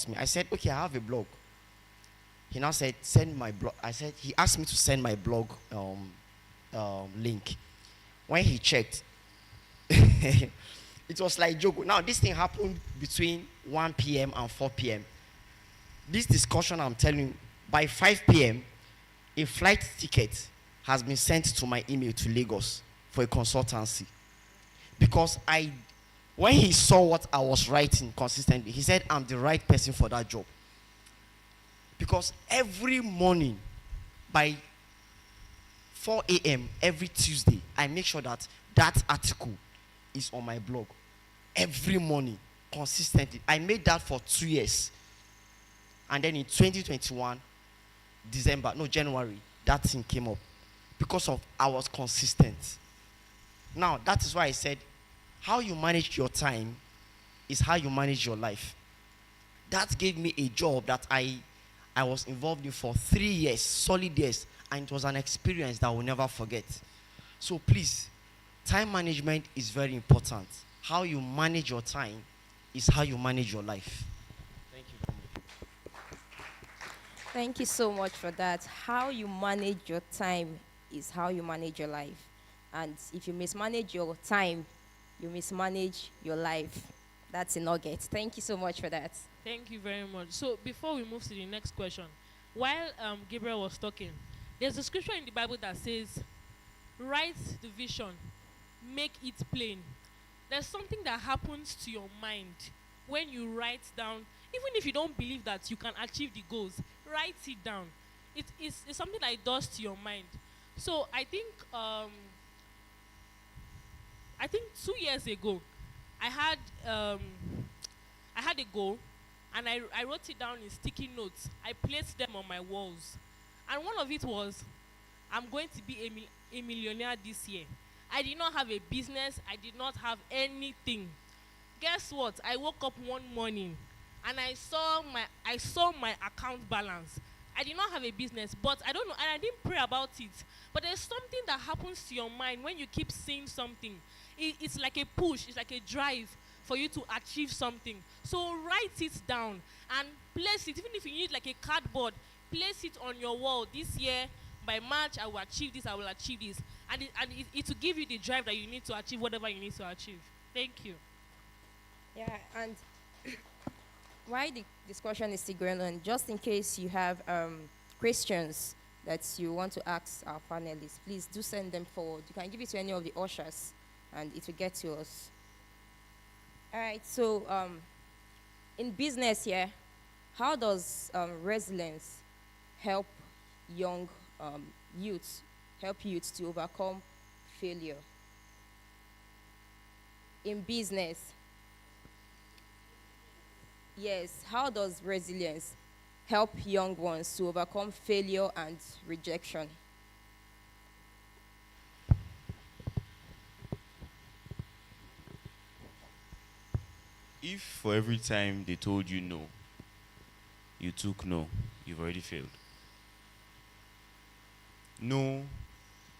about me. I said, okay, I have a blog. He now said, send my blog. He asked me to send my blog link. When he checked, it was like joke. Now, this thing happened between 1 p.m. and 4 p.m. This discussion, I'm telling you, by 5 p.m., a flight ticket has been sent to my email to Lagos for a consultancy. Because when he saw what I was writing consistently, he said, I'm the right person for that job. Because every morning by 4 a.m. every Tuesday, I make sure that article is on my blog. Every morning, consistently. I made that for 2 years. And then in 2021, January, that thing came up. Because I was consistent. Now, that is why I said, how you manage your time is how you manage your life. That gave me a job that I was involved in for 3 years, solid years, and it was an experience that I will never forget. So please, time management is very important. How you manage your time is how you manage your life. Thank you very much. Thank you so much for that. How you manage your time is how you manage your life. And if you mismanage your time, you mismanage your life. That's a nugget. Thank you so much for that. Thank you very much. So before we move to the next question, while Gabriel was talking, there's a scripture in the Bible that says, write the vision, make it plain. There's something that happens to your mind when you write down, even if you don't believe that you can achieve the goals, write it down. It's something that it does to your mind. So I think 2 years ago, I had a goal, and I wrote it down in sticky notes. I placed them on my walls, and one of it was, I'm going to be a millionaire this year. I did not have a business. I did not have anything. Guess what? I woke up one morning, and I saw my account balance. I did not have a business, but I don't know, and I didn't pray about it. But there's something that happens to your mind when you keep seeing something. It's like a push, it's like a drive for you to achieve something. So write it down and place it, even if you need like a cardboard, place it on your wall. This year, by March, I will achieve this, I will achieve this. And it will give you the drive that you need to achieve whatever you need to achieve. Thank you. Yeah, and while the discussion is still going on, just in case you have questions that you want to ask our panelists, please do send them forward. You can give it to any of the ushers, and it will get to us. All right, so in business here, how does resilience help young youths to overcome failure? In business, yes, how does resilience help young ones to overcome failure and rejection? If for every time they told you no, you took no, you've already failed. No,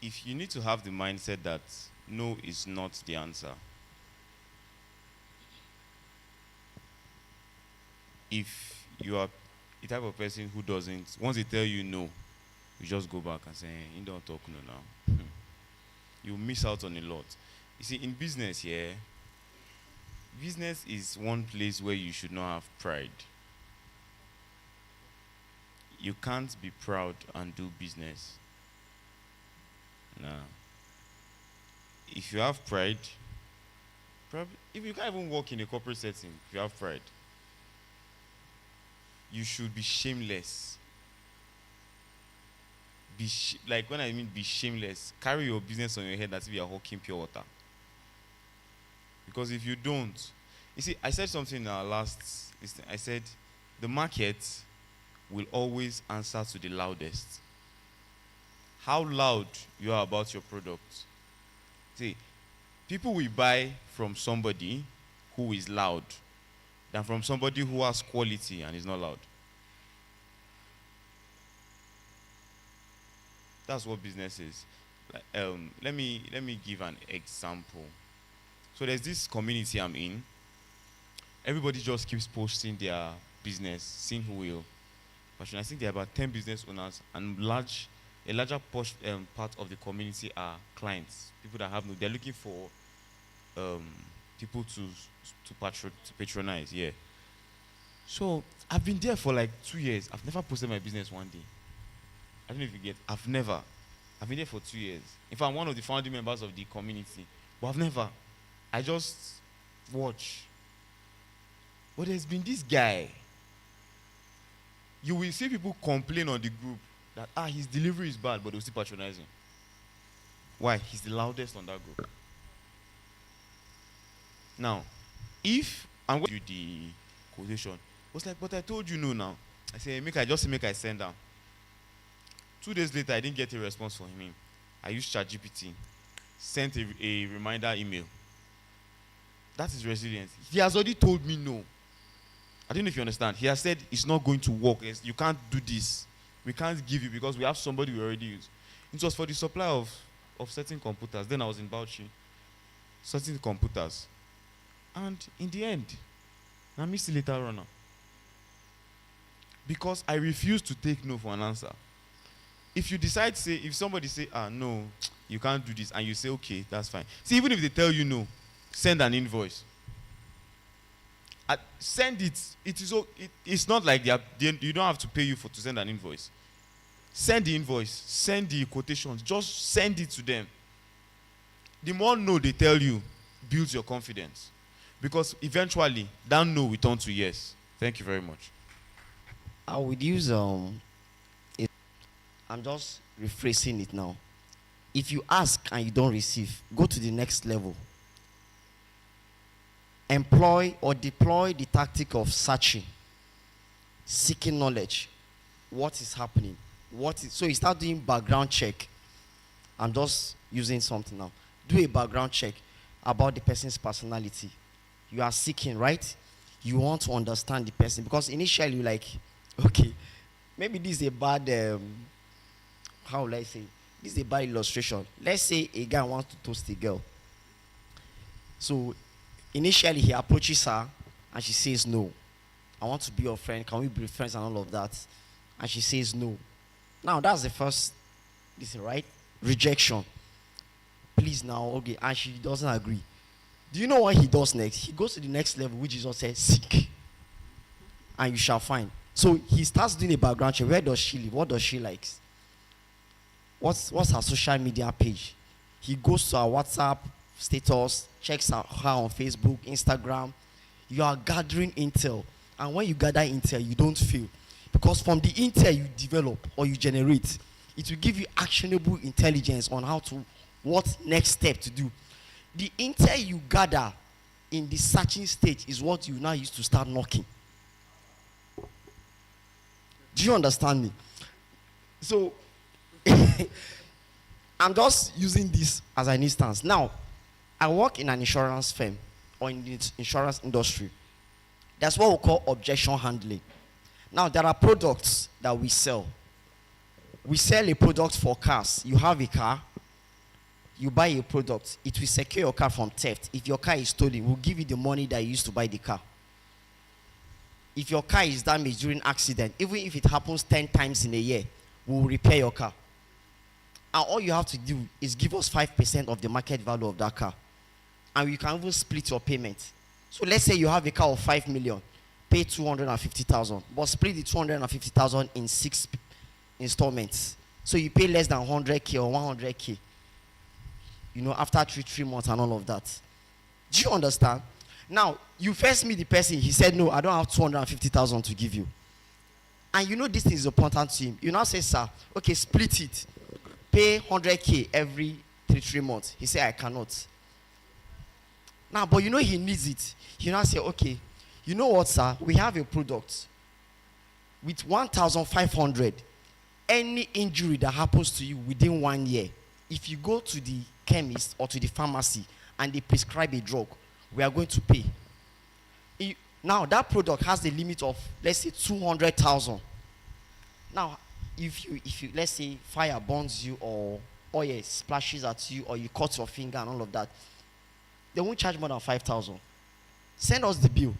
if you need to have the mindset that no is not the answer. If you are the type of person who doesn't, once they tell you no, you just go back and say, you don't talk no now. You miss out on a lot. You see, in business here, business is one place where you should not have pride. You can't be proud and do business. No. If you have pride, if you can't even work in a corporate setting, if you have pride, you should be shameless. Like when I mean be shameless, carry your business on your head as if you are hawking pure water. Because if you don't, you see, I said something in our last listen. I said the market will always answer to the loudest. How loud you are about your product. See, people will buy from somebody who is loud than from somebody who has quality and is not loud. That's what business is. Let me give an example. So there's this community I'm in. Everybody just keeps posting their business, seeing who will patronize. I think there are about 10 business owners, and a larger part of the community are clients, people that have no, they're looking for um, people to patronize. Yeah. So I've been there for like 2 years. I've never posted my business one day. I don't know if you get. I've been there for 2 years. In fact, I'm one of the founding members of the community, but I've never. I just watch. But there's been this guy. You will see people complain on the group that his delivery is bad, but they'll still patronize him. Why? He's the loudest on that group. Now, if I'm going to do the quotation, I was like, but I told you no now. I said, make I send down. 2 days later, I didn't get a response from him. I used ChatGPT, sent a reminder email. That is resilience. He has already told me no. I don't know if you understand. He has said it's not going to work. You can't do this. We can't give you because we have somebody we already use. It was for the supply of certain computers. Then I was in Bauchi. Certain computers. And in the end, I missed it later on. Because I refuse to take no for an answer. If you decide, if somebody say, no, you can't do this, and you say, okay, that's fine. See, even if they tell you no, send an invoice. Send it. It's not like you don't have to pay you to send an invoice. Send the invoice. Send the quotations. Just send it to them. The more no they tell you, builds your confidence. Because eventually, that no will turn to yes. Thank you very much. I would use I'm just rephrasing it now. If you ask and you don't receive, go to the next level. Employ or deploy the tactic of searching, seeking knowledge. What is happening? So you start doing background check. I'm just using something now. Do a background check about the person's personality. You are seeking, right? You want to understand the person because initially you're like, okay, maybe this is a bad, how will I say? This is a bad illustration. Let's say a guy wants to toast a girl. So initially he approaches her and she says no. I want to be your friend. Can we be friends and all of that? And she says no. Now that's the first, this is right? Rejection. Please now, okay. And she doesn't agree. Do you know what he does next? He goes to the next level, which Jesus says, seek. And you shall find. So he starts doing a background check. Where does she live? What does she like? What's her social media page? He goes to her WhatsApp status, checks her on Facebook, Instagram. You are gathering intel. And when you gather intel, you don't fail. Because from the intel you develop or you generate, it will give you actionable intelligence on what next step to do. The intel you gather in the searching stage is what you now use to start knocking. Do you understand me? So, I'm just using this as an instance. Now, I work in an insurance firm or in the insurance industry. That's what we call objection handling. Now, there are products that we sell. We sell a product for cars. You have a car, you buy a product, it will secure your car from theft. If your car is stolen, we'll give you the money that you used to buy the car. If your car is damaged during accident, even if it happens 10 times in a year, we'll repair your car. And all you have to do is give us 5% of the market value of that car. And you can even split your payment. So let's say you have a car of 5 million, pay 250,000, but split the 250,000 in 6 installments. So you pay less than 100K or 100K. You know, after three months and all of that. Do you understand? Now, you first meet the person, he said, no, I don't have 250,000 to give you. And you know this thing is important to him. You now say, sir, okay, split it. Pay 100K every 3 months. He said, I cannot. Now, but you know he needs it. He now say, okay, you know what, sir? We have a product with 1,500. Any injury that happens to you within 1 year, if you go to the chemist or to the pharmacy and they prescribe a drug, we are going to pay. Now, that product has the limit of, let's say, 200,000. Now, if you let's say fire burns you or oil splashes at you or you cut your finger and all of that, they won't charge more than 5,000. Send us the bill.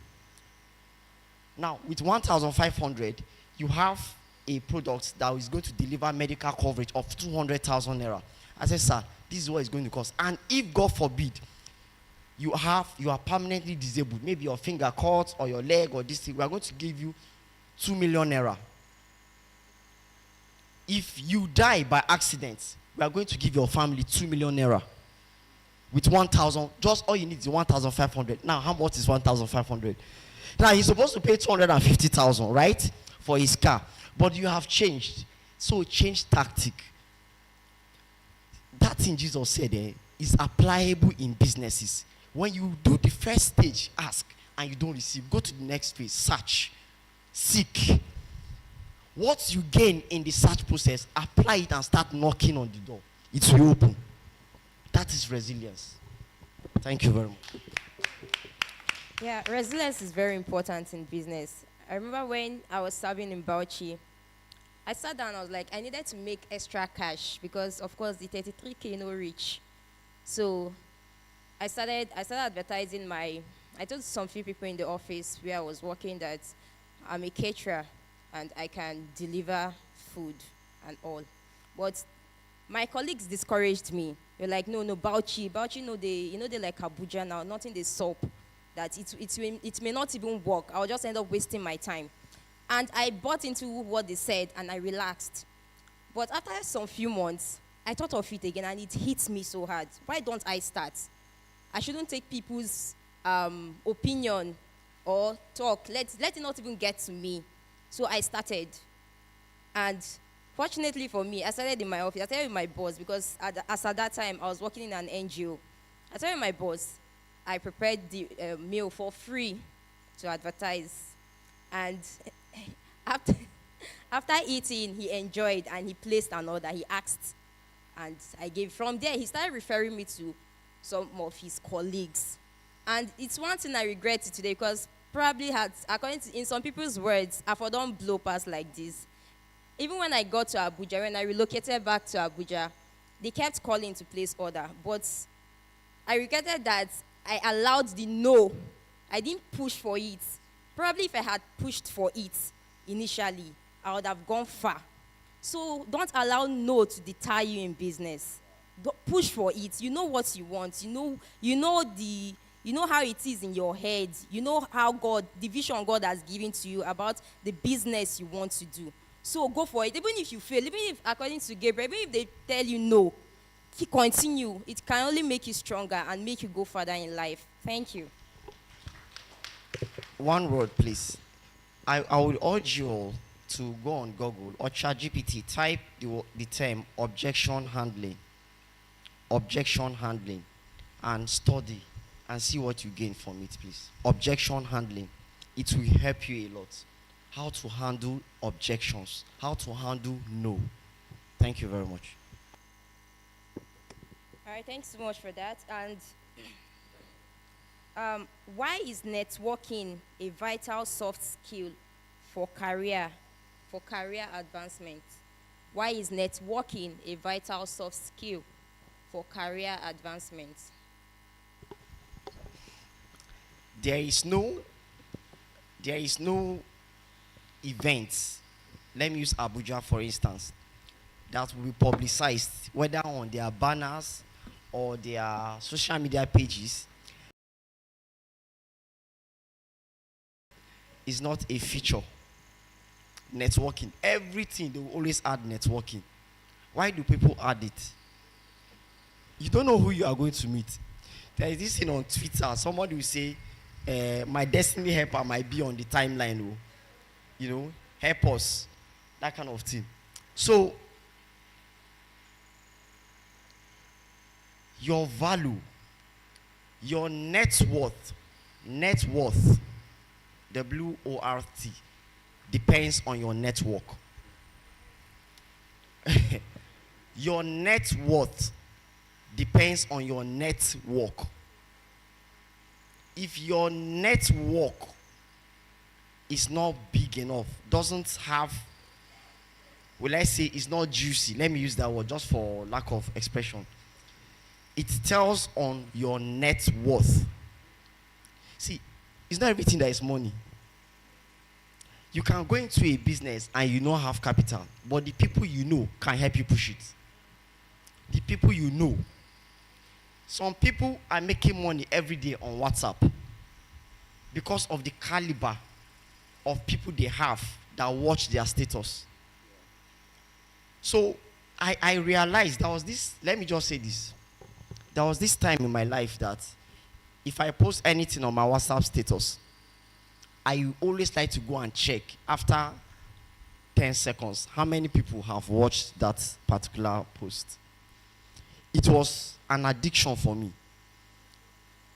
Now, with 1,500, you have a product that is going to deliver medical coverage of 200,000 naira. I said, sir, this is what it's going to cost. And if, God forbid, you are permanently disabled, maybe your finger cut or your leg or this thing, we are going to give you 2 million naira. If you die by accident, we are going to give your family 2 million naira. With 1,000, just all you need is 1,500. Now, how much is 1,500? Now, he's supposed to pay 250,000, right, for his car. But you have changed. So, change tactic. That thing Jesus said is applicable in businesses. When you do the first stage, ask, and you don't receive, go to the next phase, search, seek. What you gain in the search process, apply it and start knocking on the door. It will open. That is resilience. Thank you very much. Yeah, resilience is very important in business. I remember when I was serving in Bauchi, I sat down, I was like, I needed to make extra cash because, of course, the 33K no reach. So I started advertising I told some few people in the office where I was working that I'm a caterer and I can deliver food and all. But my colleagues discouraged me. They're like, no, Bauchi, they like Abuja now, nothing they soap. That it may not even work. I'll just end up wasting my time. And I bought into what they said and I relaxed. But after some few months, I thought of it again and it hit me so hard. Why don't I start? I shouldn't take people's opinion or talk. Let it not even get to me. So I started. And fortunately for me, I started in my office. I started with my boss because as at that time, I was working in an NGO. I started with my boss. I prepared the meal for free to advertise. And after eating, he enjoyed and he placed an order. He asked, and I gave. From there, he started referring me to some of his colleagues. And it's one thing I regret today because probably according to in some people's words, I've done blow past like this. Even when I got to Abuja, when I relocated back to Abuja, they kept calling to place order. But I regretted that I allowed the no. I didn't push for it. Probably if I had pushed for it initially, I would have gone far. So don't allow no to deter you in business. Don't push for it. You know what you want. You know how it is in your head. You know how the vision God has given to you about the business you want to do. So go for it. Even if you fail, even if according to Gabriel, even if they tell you no, continue. It can only make you stronger and make you go further in life. Thank you. One word, please. I would urge you all to go on Google or ChatGPT, type the term objection handling, and study and see what you gain from it, please. Objection handling. It will help you a lot. How to handle objections, how to handle no. Thank you very much. All right, thanks so much for that. And why is networking a vital soft skill for career advancement? Why is networking a vital soft skill for career advancement? There is no event. Let me use Abuja for instance, that will be publicized whether on their banners or their social media pages. Is not a feature. Networking, everything they will always add networking. Why do people add it? You don't know who you are going to meet. There is this thing on Twitter. Somebody will say, my destiny helper might be on the timeline. Help us. That kind of thing. So, your value, your net worth, WORT, depends on your network. Your net worth depends on your network. If your network is not big enough, doesn't have, will I say, it's not juicy. Let me use that word just for lack of expression. It tells on your net worth. See, it's not everything that is money. You can go into a business and you don't have capital, but the people you know can help you push it. The people you know. Some people are making money every day on WhatsApp because of the caliber of people they have that watch their status. So I realized there was this, let me just say this. There was this time in my life that if I post anything on my WhatsApp status, I always like to go and check after 10 seconds how many people have watched that particular post. It was an addiction for me.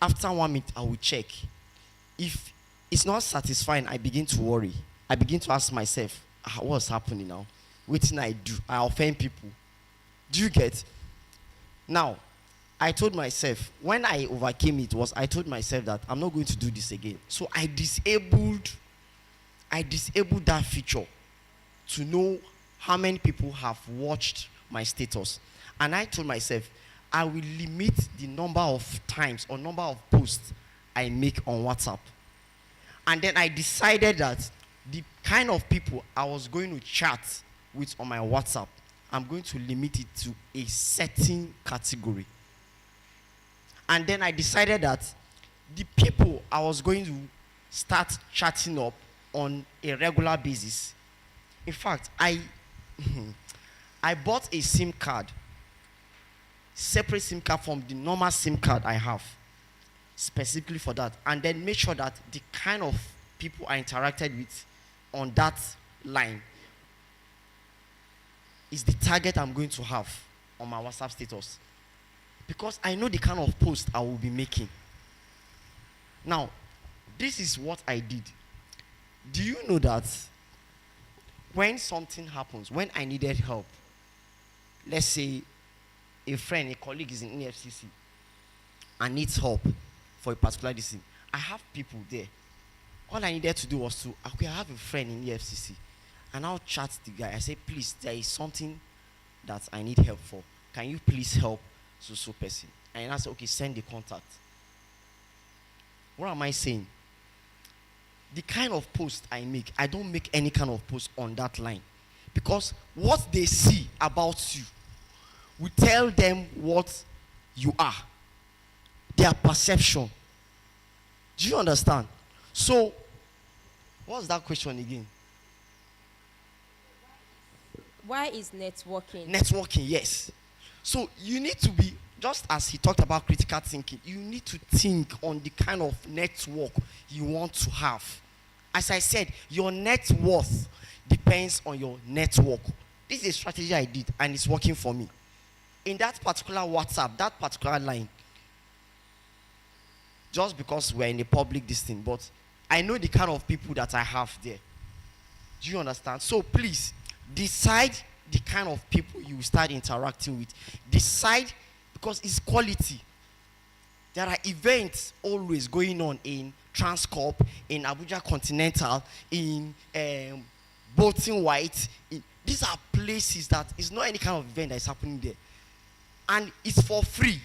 After 1 minute, I will check. If it's not satisfying, I begin to worry. I begin to ask myself, what's happening now? What thing I do? I offend people. Do you get? Now, I told myself, when I overcame it, I told myself that I'm not going to do this again. So I disabled that feature to know how many people have watched my status. And I told myself, I will limit the number of times or number of posts I make on WhatsApp. And then I decided that the kind of people I was going to chat with on my WhatsApp, I'm going to limit it to a certain category. And then I decided that the people I was going to start chatting up on a regular basis. In fact, I bought a SIM card, separate SIM card from the normal SIM card I have, specifically for that. And then make sure that the kind of people I interacted with on that line is the target I'm going to have on my WhatsApp status. Because I know the kind of post I will be making. Now, this is what I did. Do you know that when something happens, when I needed help, let's say a friend, a colleague is in EFCC and needs help for a particular decision, I have people there. All I needed to do was to, okay, I have a friend in EFCC, and I'll chat the guy. I say, please, there is something that I need help for. Can you please help so person? And I say, okay, send the contact. What am I saying? The kind of post I make, I don't make any kind of post on that line. Because what they see about you will tell them what you are. Their perception. Do you understand? So, what's that question again? Why is networking? Networking, yes. So you need to be, just as he talked about critical thinking, you need to think on the kind of network you want to have. As I said, your net worth depends on your network. This is a strategy I did, and it's working for me. In that particular WhatsApp, that particular line, just because we're in a public distance, but I know the kind of people that I have there. Do you understand? So please, decide the kind of people you start interacting with. Decide, because it's quality. There are events always going on in Transcorp, in Abuja Continental, in Bolton White. These are places that it's not any kind of event that is happening there. And it's for free.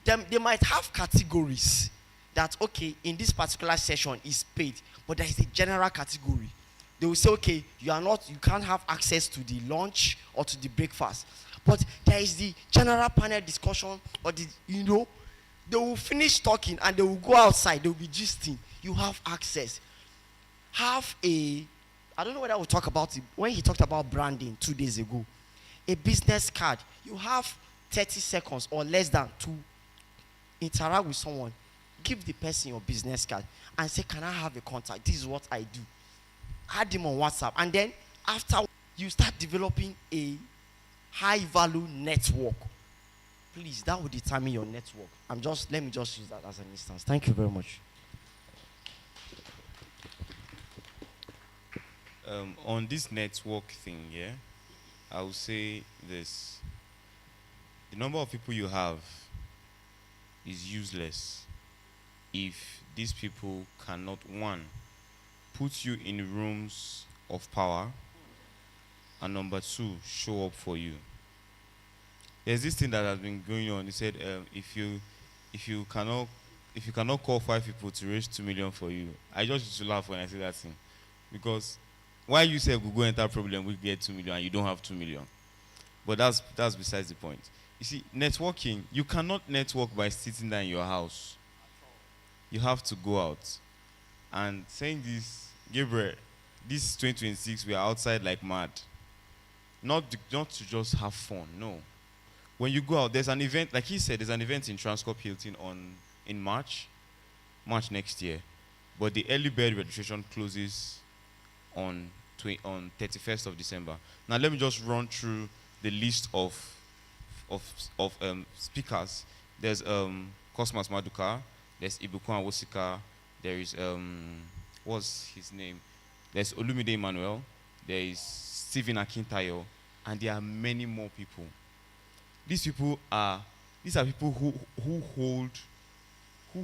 They might have categories that, okay, in this particular session is paid, but there is a general category. They will say, okay, you can't have access to the lunch or to the breakfast. But there is the general panel discussion, or they will finish talking and they will go outside, they will be gisting. You have access. I don't know whether we'll talk about it, when he talked about branding 2 days ago. A business card, you have 30 seconds or less than to interact with someone. Give the person your business card and say, can I have a contact? This is what I do. Add him on WhatsApp. And then after, you start developing a high value network. Please, that will determine your network. Let me just use that as an instance. Thank you very much. On this network thing, yeah, I would say this. The number of people you have is useless if these people cannot, one, put you in rooms of power, and number two, show up for you. There's this thing that has been going on. He said, if you cannot call 5 people to raise 2 million for you, I just used to laugh when I say that thing. Because why you say Google enter problem, we get 2 million and you don't have 2 million. But that's besides the point. You see, networking, you cannot network by sitting there in your house. You have to go out. And saying this, Gabriel, this 2026, we are outside like mad. Not to just have fun, no. When you go out, there's an event, like he said, there's an event in Transcorp Hilton in March next year. But the early bird registration closes on 31st of December. Now let me just run through the list of speakers. There's Cosmas Maduka, there's Ibukwan Awosika, there is what's his name? There's Olumide Emmanuel, there is Stephen Akintayo, and there are many more people. These are people who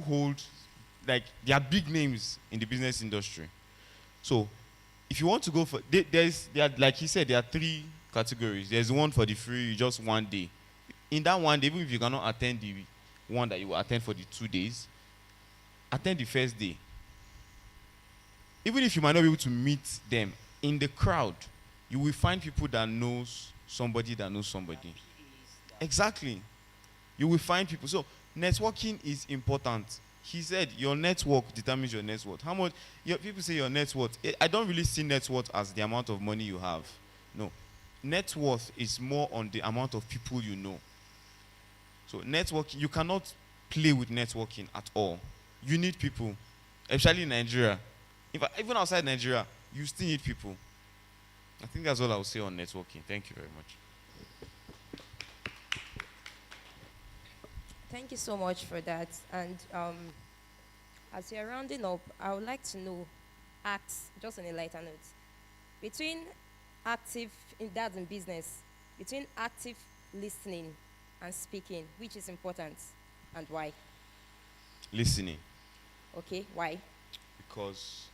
hold like they are big names in the business industry. So if you want to go for like he said, there are 3 categories. There's one for the free, just one day. In that one day, even if you cannot attend the one that you will attend for the 2 days, attend the first day. Even if you might not be able to meet them in the crowd, you will find people that knows somebody that knows somebody. Exactly. You will find people. So networking is important. He said your network determines your net worth. How much people say your net worth? I don't really see net worth as the amount of money you have. No. Net worth is more on the amount of people you know. So networking, you cannot play with networking at all. You need people, especially in Nigeria. Even outside Nigeria, you still need people. I think that's all I will say on networking. Thank you very much. Thank you so much for that. And as you're rounding up, I would like to know, just on a lighter note, between that's in business, between active listening and speaking, which is important and why? Listening. Okay, why? Because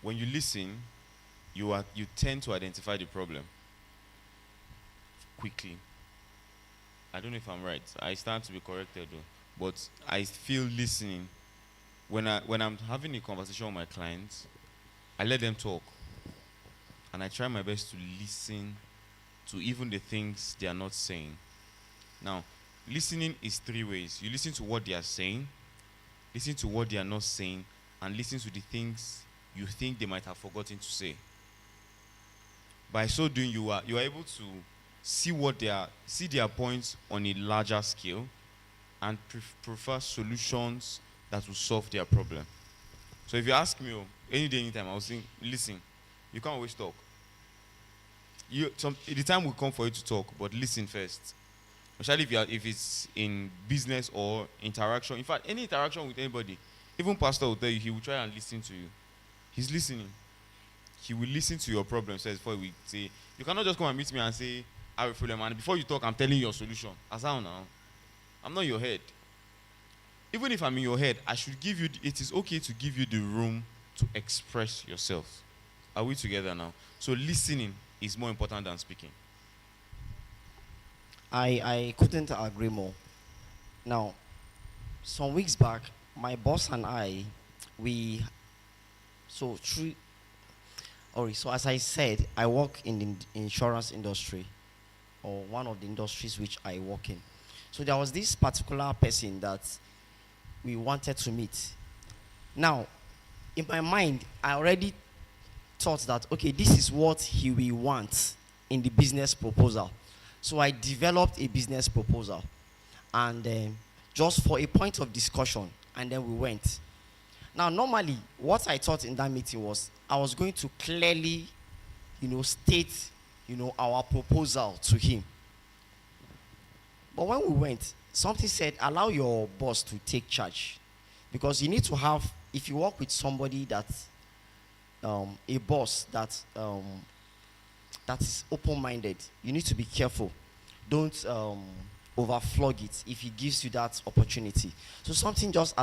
when you listen, you tend to identify the problem quickly. I don't know if I'm right. I stand to be corrected though. But I feel listening. When I'm having a conversation with my clients, I let them talk. And I try my best to listen to even the things they are not saying. Now, listening is 3 ways. You listen to what they are saying, listen to what they are not saying, and listen to the things you think they might have forgotten to say. By so doing, you are able to see their points on a larger scale and prefer solutions that will solve their problem. So if you ask me any day, anytime, I will say, listen, you can't always talk. The time will come for you to talk, but listen first. Especially if it's in business or interaction. In fact, any interaction with anybody, even pastor will tell you, he will try and listen to you. He's listening. He will listen to your problems first before we say, you cannot just come and meet me and say, I have a problem, and before you talk, I'm telling you your solution. As how now? I'm not your head. Even if I'm in your head, it is okay to give you the room to express yourself. Are we together now? So listening is more important than speaking. I couldn't agree more. Now, some weeks back, my boss and I, so as I said, I work in the insurance industry, or one of the industries which I work in. So there was this particular person that we wanted to meet. Now, in my mind, I already thought that, okay, this is what he will want in the business proposal. So I developed a business proposal, and just for a point of discussion, and then we went. Now, normally, what I thought in that meeting was I was going to clearly, state, our proposal to him. But when we went, something said, allow your boss to take charge. Because you need to have, if you work with somebody that's a boss that is open-minded, you need to be careful. Don't overflog it if he gives you that opportunity. So something just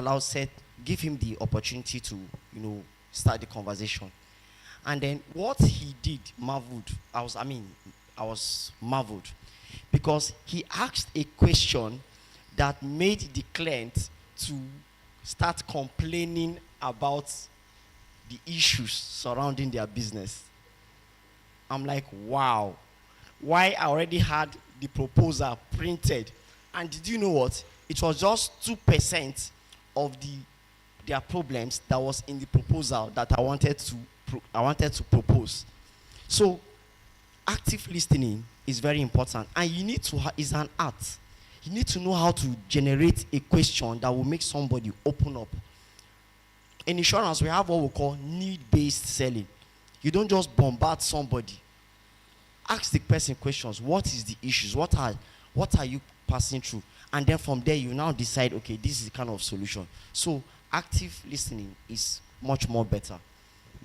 give him the opportunity to, start the conversation. And then what he did I was marveled. Because he asked a question that made the client to start complaining about the issues surrounding their business. I'm like, wow. Why I already had the proposal printed. And did you know what? It was just 2% of their problems that was in the proposal that I wanted to propose. So active listening is very important, and you need to is an art. You need to know how to generate a question that will make somebody open up. In insurance, we have what we call need-based selling. You don't just bombard somebody. Ask the person questions. What is the issues? What are you passing through? And then from there, you now decide, okay, this is the kind of solution. So active listening is much more better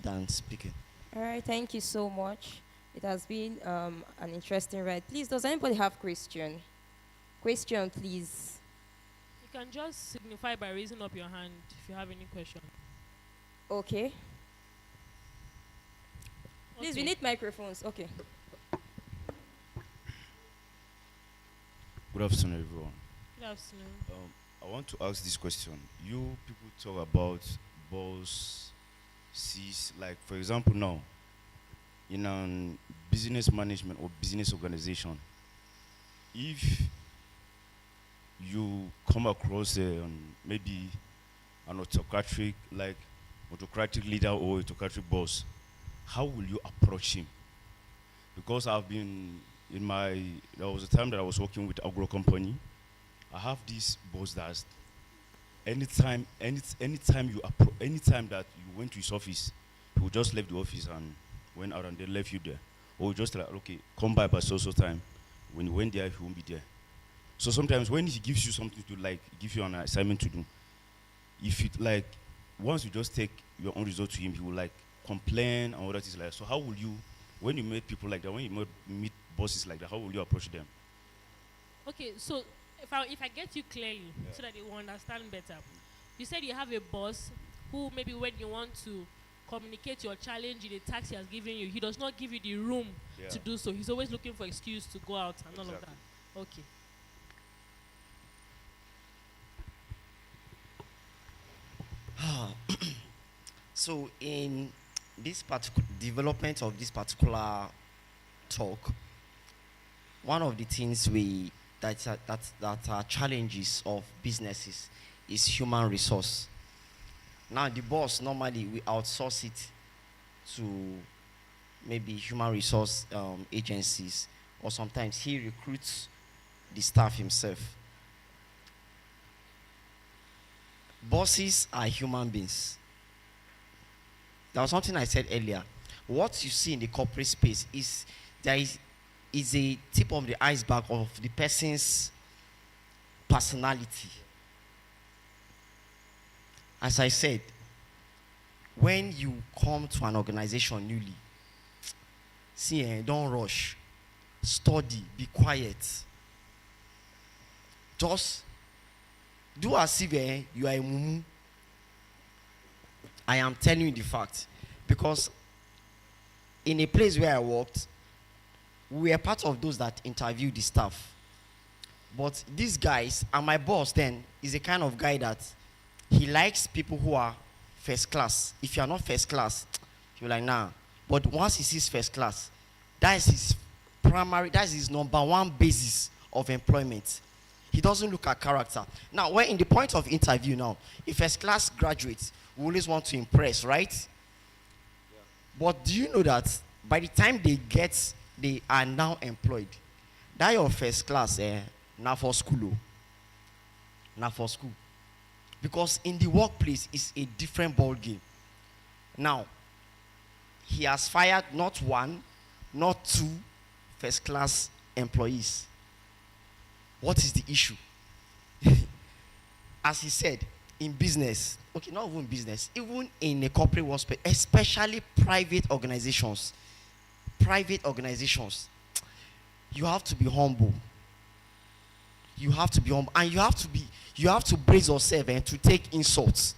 than speaking. All right, thank you so much. It has been an interesting ride. Please, does anybody have question? Question, please. You can just signify by raising up your hand if you have any question. Okay. Please, we Okay. need microphones. Okay. Good afternoon, everyone. Good afternoon. I want to ask this question. You people talk about boss sees, like for example, now in a business management or business organization, if you come across maybe an autocratic leader or autocratic boss, how will you approach him? Because I've been there was a time that I was working with agro company. I have this boss that anytime that you went to his office, he would just leave the office and went out and they left you there. Or just like, okay, come by so time. When you went there, he won't be there. So sometimes when he gives you something to like, give you an assignment to do, if it like, once you just take your own result to him, he will like complain and all that is like. So how will you, when you meet people like that, when you meet bosses like that, how will you approach them? Okay, so if I get you clearly, so that they will understand better. You said you have a boss who maybe when you want to communicate your challenge in the task he has given you, he does not give you the room to do so. He's always looking for excuse to go out and all of that. Okay. So in this particular development of this particular talk, one of the things that are challenges of businesses is human resource. Now the boss normally we outsource it to maybe human resource agencies, or sometimes he recruits the staff himself. Bosses are human beings. There was something I said earlier. What you see in the corporate space is a tip of the iceberg of the person's personality. As I said, when you come to an organization newly, see, don't rush. Study, be quiet. Just do as if you are a mumu. I am telling you the fact. Because in a place where I worked, we were part of those that interviewed the staff. But these guys, and my boss then, is a kind of guy that he likes people who are first class. If you are not first class, you're like, nah. But once he sees first class, that is his number one basis of employment. He doesn't look at character. Now, when in the point of interview now, a first class graduate, we always want to impress, right? Yeah. But do you know that by the time they are now employed, that your first class, now for school. Now for school. Because in the workplace, it's a different ball game. Now, he has fired not one, not two first class employees. What is the issue? As he said, in business, okay, not even business, even in a corporate workspace, especially private organizations, you have to be humble. You have to be humble, and you have to brace yourself to take insults,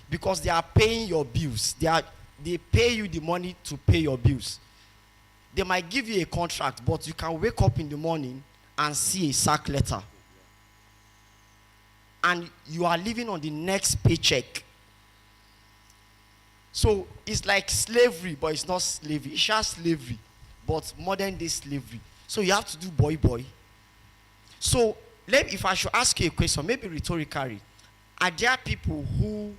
because they are paying your bills. They pay you the money to pay your bills. They might give you a contract, but you can wake up in the morning and see a sack letter, and you are living on the next paycheck. So it's like slavery, but it's not slavery. It's just slavery, but modern day slavery. So you have to do boy boy. So if I should ask you a question, maybe rhetorically, are there people who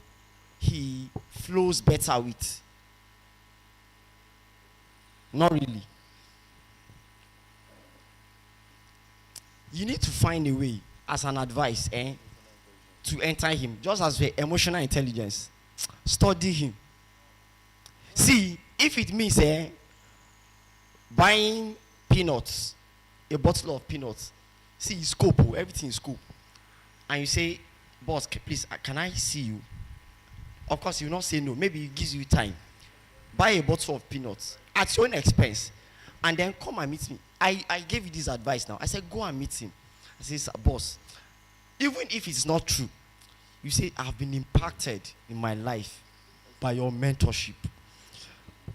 he flows better with? Not really. You need to find a way, as an advice, to enter him. Just as the emotional intelligence, study him. See, if it means buying peanuts, a bottle of peanuts, see, it's scope, everything is scope. And you say, boss, please, can I see you? Of course, you will not say no. Maybe it gives you time. Buy a bottle of peanuts at your own expense, and then come and meet me. I gave you this advice now. I said, go and meet him. I said, boss, even if it's not true, you say, I've been impacted in my life by your mentorship.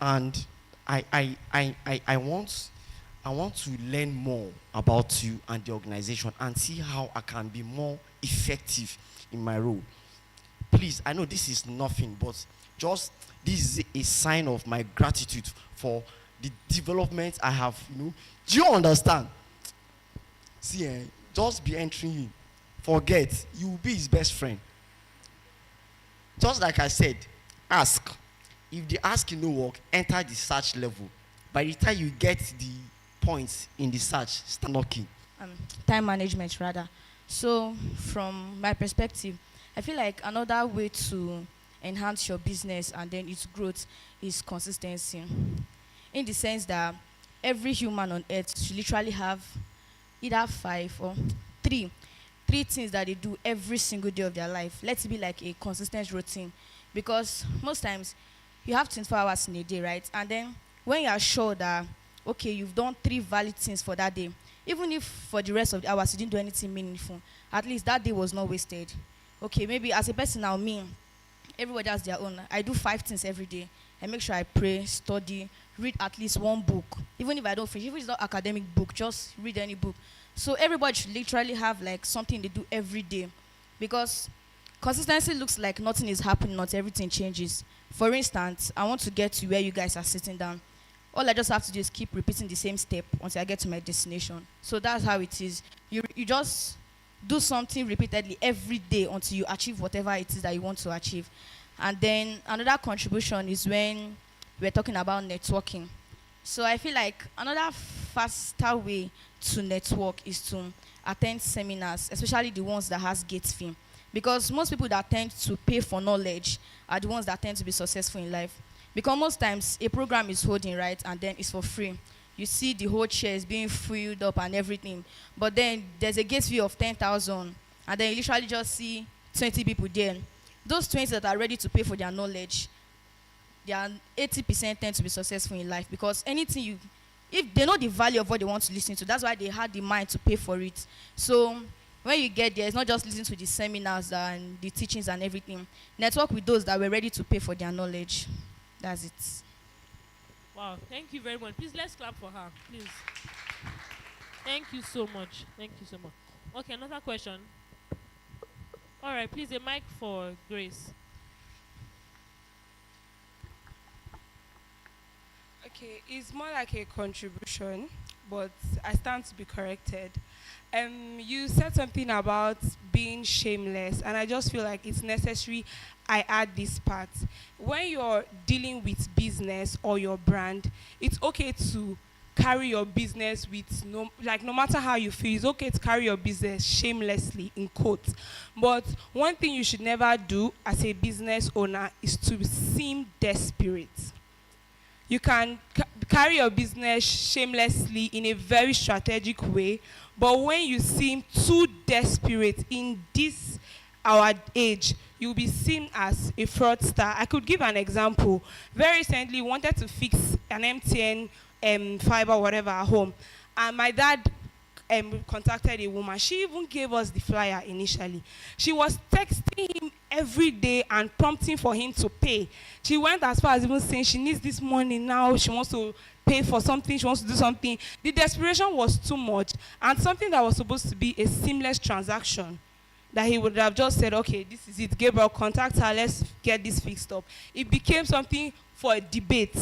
And I want to learn more about you and the organization and see how I can be more effective in my role. Please, I know this is nothing, but just this is a sign of my gratitude for the development I have, Do you understand? See, just be entering him. Forget, you will be his best friend. Just like I said, ask. If the asking no work, enter the search level. By the time you get the points in the search, start knocking. Time management, rather. So, from my perspective, I feel like another way to enhance your business and then its growth is consistency. In the sense that every human on earth should literally have either 5 or 3 things that they do every single day of their life. Let it be like a consistent routine. Because most times, you have 24 hours in a day, right? And then when you are sure that, okay, you've done 3 valid things for that day, even if for the rest of the hours you didn't do anything meaningful, at least that day was not wasted. Okay, maybe as a person now, me, everybody has their own. I do 5 things every day. I make sure I pray, study, read at least 1 book. Even if I don't finish, if it's not academic book, just read any book. So everybody should literally have like something they do every day. Because consistency looks like nothing is happening, not everything changes. For instance, I want to get to where you guys are sitting down. All I just have to do is keep repeating the same step until I get to my destination. So that's how it is. You just do something repeatedly every day until you achieve whatever it is that you want to achieve. And then another contribution is when we're talking about networking. So I feel like another faster way to network is to attend seminars, especially the ones that has gate fee. Because most people that tend to pay for knowledge are the ones that tend to be successful in life. Because most times a program is holding, right, and then it's for free. You see the whole chair is being filled up and everything. But then there's a gate fee of 10,000, and then you literally just see 20 people there. Those 20 that are ready to pay for their knowledge, they are 80% tend to be successful in life, because if they know the value of what they want to listen to, that's why they had the mind to pay for it. So when you get there, it's not just listening to the seminars and the teachings and everything. Network with those that were ready to pay for their knowledge. That's it. Wow, thank you very much. Please, let's clap for her, please. Thank you so much. Thank you so much. Okay, another question. All right, please, a mic for Grace. Okay, it's more like a contribution, but I stand to be corrected. You said something about being shameless, and I just feel like it's necessary I add this part. When you're dealing with business or your brand, it's okay to carry your business with no matter how you feel, it's okay to carry your business shamelessly, in quotes. But one thing you should never do as a business owner is to seem desperate. You can carry your business shamelessly in a very strategic way, but when you seem too desperate in this our age, you'll be seen as a fraudster. I could give an example. Very recently, wanted to fix an MTN fiber, whatever, at home. And my dad contacted a woman. She even gave us the flyer initially. She was texting him every day and prompting for him to pay. She went as far as even saying she needs this money now. She wants to pay for something. She wants to do something. The desperation was too much. And something that was supposed to be a seamless transaction that he would have just said, okay, this is it, Gabriel, contact her, let's get this fixed up. It became something for a debate.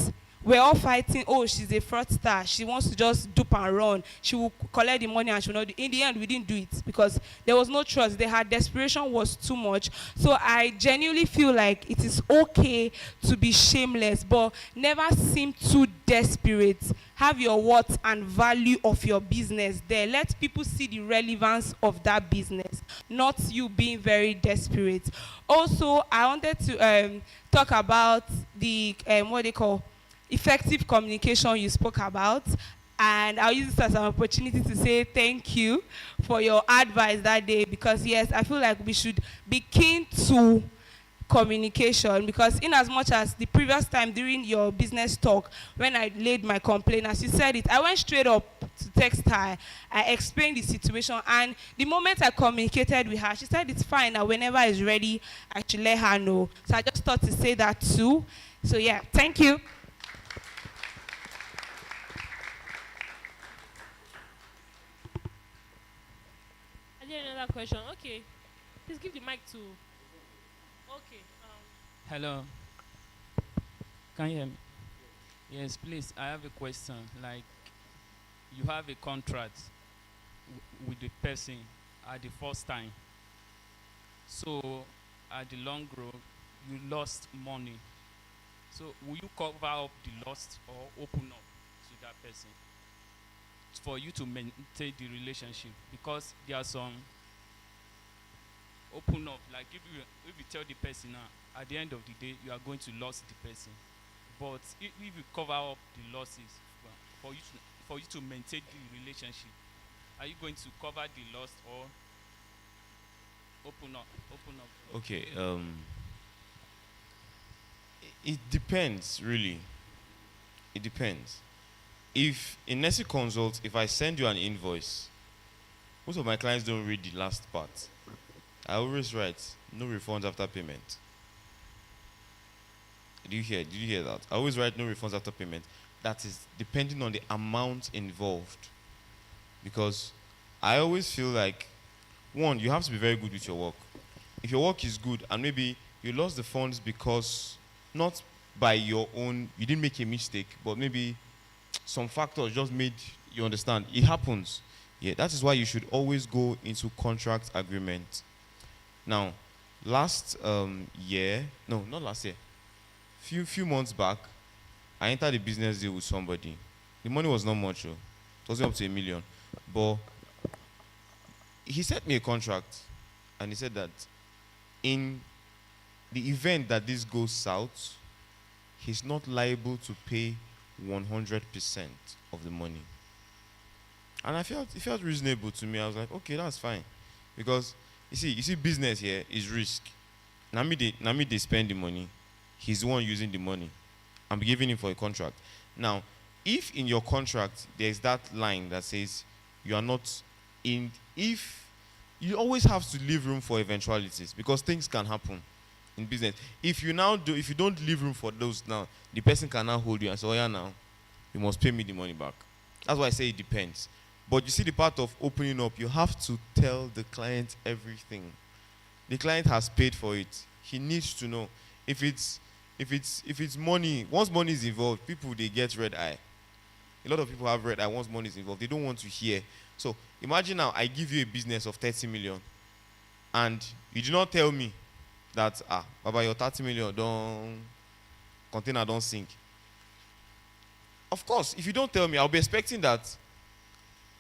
We're all fighting, oh, she's a fraudster, she wants to just dupe and run, she will collect the money and she will not do. In the end, we didn't do it because there was no trust. Her desperation was too much. So I genuinely feel like it is okay to be shameless, but never seem too desperate. Have your worth and value of your business there. Let people see the relevance of that business, not you being very desperate. Also, I wanted to talk about the, what they call, effective communication you spoke about, and I'll use this as an opportunity to say thank you for your advice that day, because yes, I feel like we should be keen to communication, because in as much as the previous time during your business talk when I laid my complaint, as you said it, I went straight up to text her, I explained the situation, and the moment I communicated with her, she said it's fine, and whenever it's ready I should let her know. So I just thought to say that too. So yeah, thank you. Another question. Okay. Please give the mic to. Okay. Hello. Can you hear me? Yes, please. I have a question. Like, you have a contract with the person at the first time. So, at the long road, you lost money. So, will you cover up the loss or open up to that person for you to maintain the relationship? Because there are some open up, like if you tell the person now, at the end of the day you are going to lose the person, but if you cover up the losses for you to maintain the relationship, are you going to cover the loss or open up? Okay, it depends, really. It depends. If in Nessie Consult, if I send you an invoice, most of my clients don't read the last part. I always write no refunds after payment. Did you hear that? I always write no refunds after payment. That is depending on the amount involved. Because I always feel like, one, you have to be very good with your work. If your work is good and maybe you lost the funds because not by your own, you didn't make a mistake, but maybe some factors just made you understand. It happens. Yeah, that is why you should always go into contract agreement. Now, last year, no, not last year, few months back, I entered a business deal with somebody. The money was not much, it wasn't up to $1 million, but he sent me a contract, and he said that in the event that this goes south, he's not liable to pay 100% of the money. And it felt reasonable to me. I was like, okay, that's fine, because you see, business here is risk. Nami they spend the money. He's the one using the money. I'm giving him for a contract. Now, if in your contract there's that line that says you are not in, if you always have to leave room for eventualities, because things can happen in business. If you don't leave room for those now, the person can now hold you and say, oh yeah, now you must pay me the money back. That's why I say it depends. But you see, the part of opening up, you have to tell the client everything. The client has paid for it. He needs to know. If it's money, once money is involved, people, they get red eye. A lot of people have red eye once money is involved. They don't want to hear. So imagine now I give you a business of 30 million, and you do not tell me that Baba, your 30 million container don't sink. Of course, if you don't tell me, I'll be expecting that.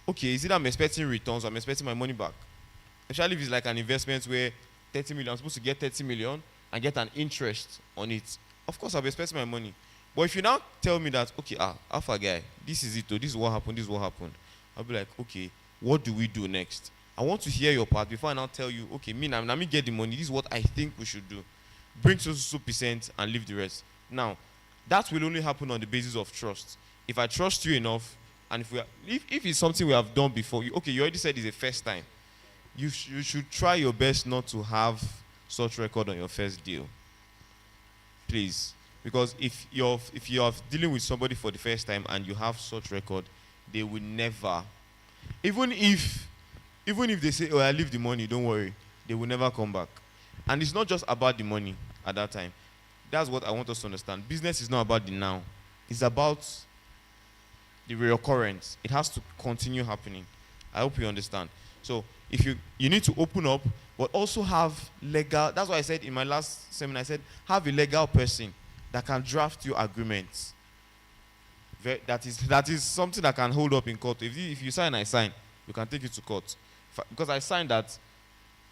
Okay, is it I'm expecting returns or I'm expecting my money back? Especially if it's like an investment where 30 million, I'm supposed to get 30 million and get an interest on it. Of course, I'll be expecting my money. But if you now tell me that, okay, alpha guy, this is it, this is what happened, I'll be like, okay, what do we do next? I want to hear your part before I now tell you, okay, let me get the money, this is what I think we should do. Bring so percent and leave the rest. Now, that will only happen on the basis of trust. If I trust you enough, and if it's something we have done before, you already said it's the first time, you should try your best not to have such record on your first deal. Please. Because if you're dealing with somebody for the first time and you have such record, they will never, even if they say, oh, I leave the money, don't worry, they will never come back. And it's not just about the money at that time. That's what I want us to understand. Business is not about the now. It's about the reoccurrence. It has to continue happening. I hope you understand. So if you need to open up, but also have legal. That's why I said in my last seminar, I said have a legal person that can draft your agreements. That is something that can hold up in court. If you sign, I sign. You can take it to court. Because I signed that,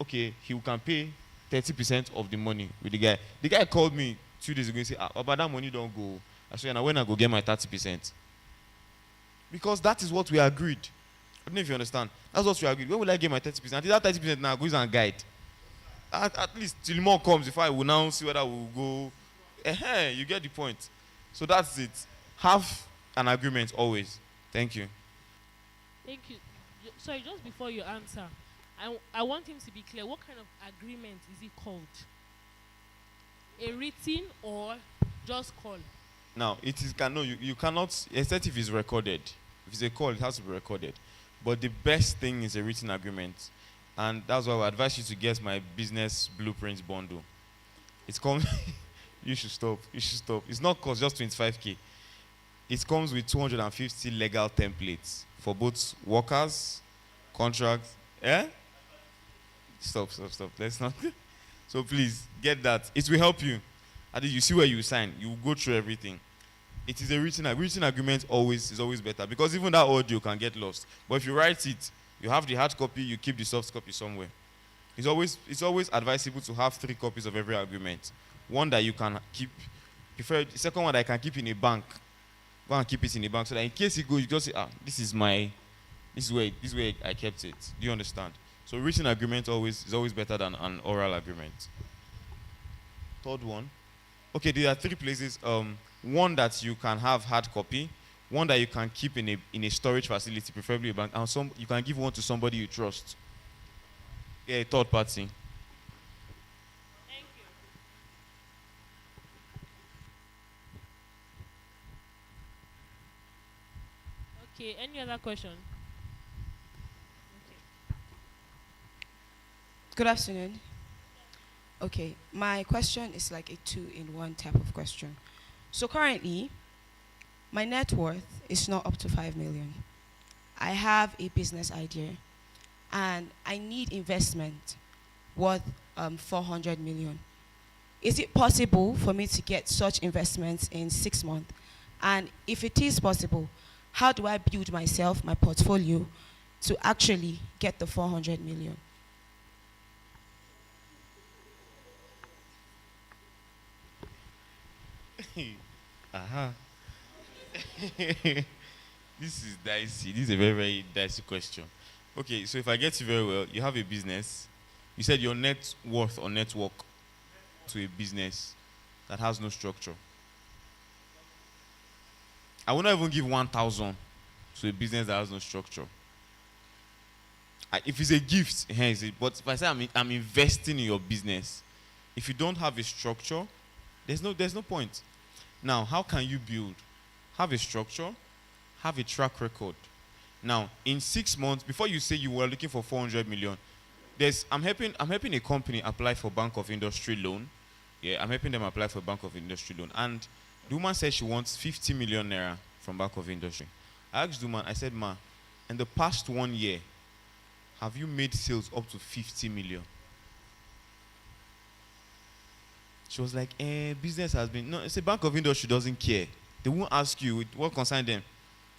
okay, he can pay 30% of the money with the guy. The guy called me 2 days ago and said, but that money don't go. I said, when I go get my 30%. Because that is what we agreed. I don't know if you understand. That's what we agreed. When will I get my 30%? Until that 30% now goes and guide. At least till more comes, if I will now see whether we'll go. You get the point. So that's it. Have an agreement always. Thank you. Thank you. Sorry, just before you answer, I want him to be clear. What kind of agreement is it called? A written or just call? Now, it is you cannot, except if it's recorded. If it's a call, it has to be recorded. But the best thing is a written agreement. And that's why I advise you to get my business blueprints bundle. It's called, you should stop. It's not cost just 25K. It comes with 250 legal templates for both workers, contracts. Stop. Let's not. So please, get that. It will help you. And you see where you sign. You go through everything. It is a written agreement is always better, because even that audio can get lost. But if you write it, you have the hard copy, you keep the soft copy somewhere. It's always advisable to have 3 copies of every agreement. One that you can keep. The second one that I can keep in a bank. Go and keep it in a bank so that in case you go, you just say, this is where I kept it. Do you understand? So written agreement is always better than an oral agreement. Third one. Okay, there are 3 places. One that you can have hard copy, one that you can keep in a storage facility, preferably a bank, and you can give one to somebody you trust. Yeah, a third party. Thank you. Okay, any other question? Good afternoon. Okay, my question is like a 2-in-1 type of question. So currently, my net worth is not up to 5 million. I have a business idea, and I need investment worth 400 million. Is it possible for me to get such investments in 6 months? And if it is possible, how do I build myself, my portfolio, to actually get the 400 million? This is dicey. This is a very, very dicey question. Okay, so if I get you very well, you have a business. You said your net worth or network to a business that has no structure. I will not even give 1,000 to a business that has no structure. If it's a gift, but if I say I'm investing in your business, if you don't have a structure, there's no point. Now, how can you build? Have a structure, have a track record. Now, in 6 months, before you say you were looking for 400 million, I'm helping a company apply for Bank of Industry loan. Yeah, I'm helping them apply for Bank of Industry loan. And the woman said she wants 50 million naira from Bank of Industry. I asked the woman, I said, ma, in the past 1 year, have you made sales up to 50 million? She was like, business has been... No, it's a Bank of Industry doesn't care. They won't ask you what concerns them.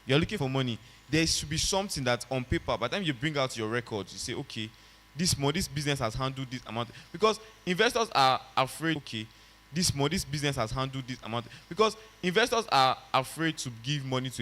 You're looking for money. There should be something that's on paper. By the time you bring out your records, you say, okay, this business has handled this amount. Because investors are afraid, okay, this business has handled this amount. Because investors are afraid to give money to a